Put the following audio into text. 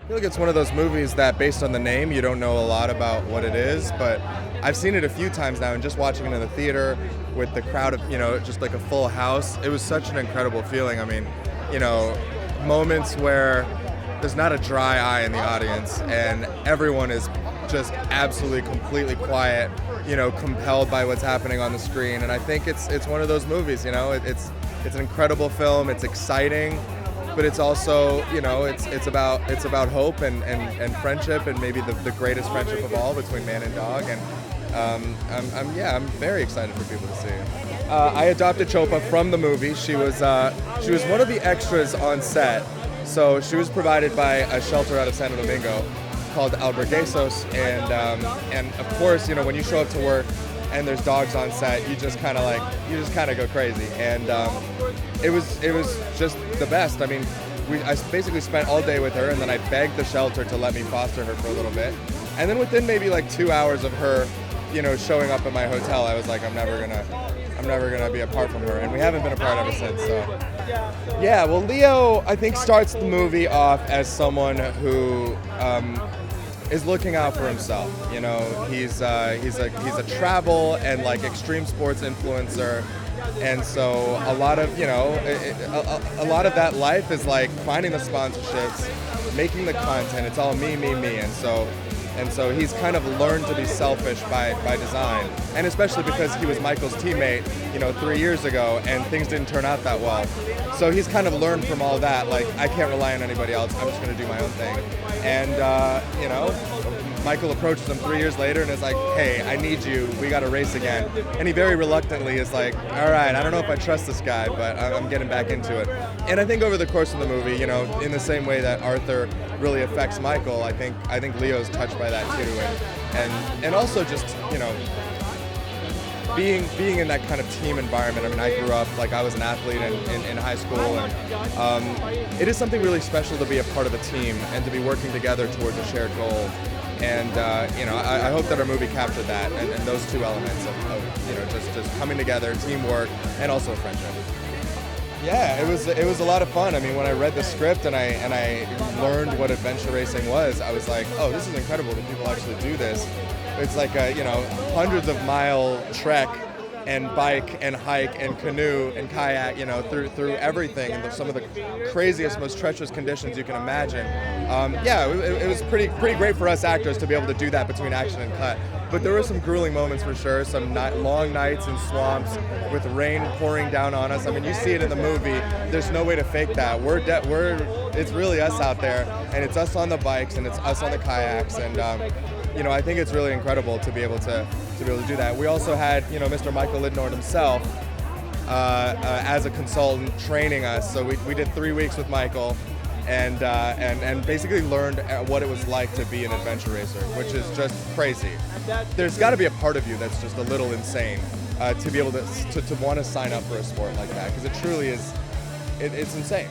I feel like it's one of those movies that, based on the name, you don't know a lot about what it is, but I've seen it a few times now, and just watching it in the theater with the crowd of, just like a full house, it was such an incredible feeling. I mean, moments where there's not a dry eye in the audience, and everyone is just absolutely, completely quiet, compelled by what's happening on the screen. And I think it's one of those movies, it's an incredible film, it's exciting, but it's also, it's about hope and friendship, and maybe the greatest friendship of all between man and dog. And I'm very excited for people to see. I adopted Chopa from the movie. She was one of the extras on set. So she was provided by a shelter out of Santo Domingo called Alberguesos, and of course, when you show up to work and there's dogs on set, you just kind of go crazy. And it was just the best. I mean, I basically spent all day with her, and then I begged the shelter to let me foster her for a little bit. And then within maybe like 2 hours of her, showing up at my hotel, I was like, I'm never gonna be apart from her, and we haven't been apart ever since. So, yeah. Well, Leo, I think, starts the movie off as someone who is looking out for himself. He's a travel and like extreme sports influencer. And so a lot of that life is like finding the sponsorships, making the content. It's all me, and so he's kind of learned to be selfish by design, and especially because he was Michael's teammate, 3 years ago, and things didn't turn out that well. So he's kind of learned from all that, like, I can't rely on anybody else. I'm just going to do my own thing. And Michael approaches him 3 years later and is like, hey, I need you, we got to race again. And he very reluctantly is like, all right, I don't know if I trust this guy, but I'm getting back into it. And I think over the course of the movie, in the same way that Arthur really affects Michael, I think Leo's touched by that too. And also just, being in that kind of team environment. I mean, I grew up, like, I was an athlete in high school, and it is something really special to be a part of a team and to be working together towards a shared goal. And I hope that our movie captured that and those two elements of just coming together, teamwork, and also friendship. Yeah, it was a lot of fun. I mean, when I read the script and I learned what adventure racing was, I was like, oh, this is incredible that people actually do this. It's like a hundreds of mile trek and bike and hike and canoe and kayak, through everything and some of the craziest, most treacherous conditions you can imagine. It was pretty great for us actors to be able to do that between action and cut. But there were some grueling moments for sure, some long nights in swamps with rain pouring down on us. I mean, you see it in the movie. There's no way to fake that. It's really us out there, and it's us on the bikes and it's us on the kayaks, and I think it's really incredible to be able to do that. We also had, Mr. Michael Lidnord himself as a consultant training us. So we did 3 weeks with Michael, and basically learned what it was like to be an adventure racer, which is just crazy. There's got to be a part of you that's just a little insane to be able to want to sign up for a sport like that, because it truly is, it's insane.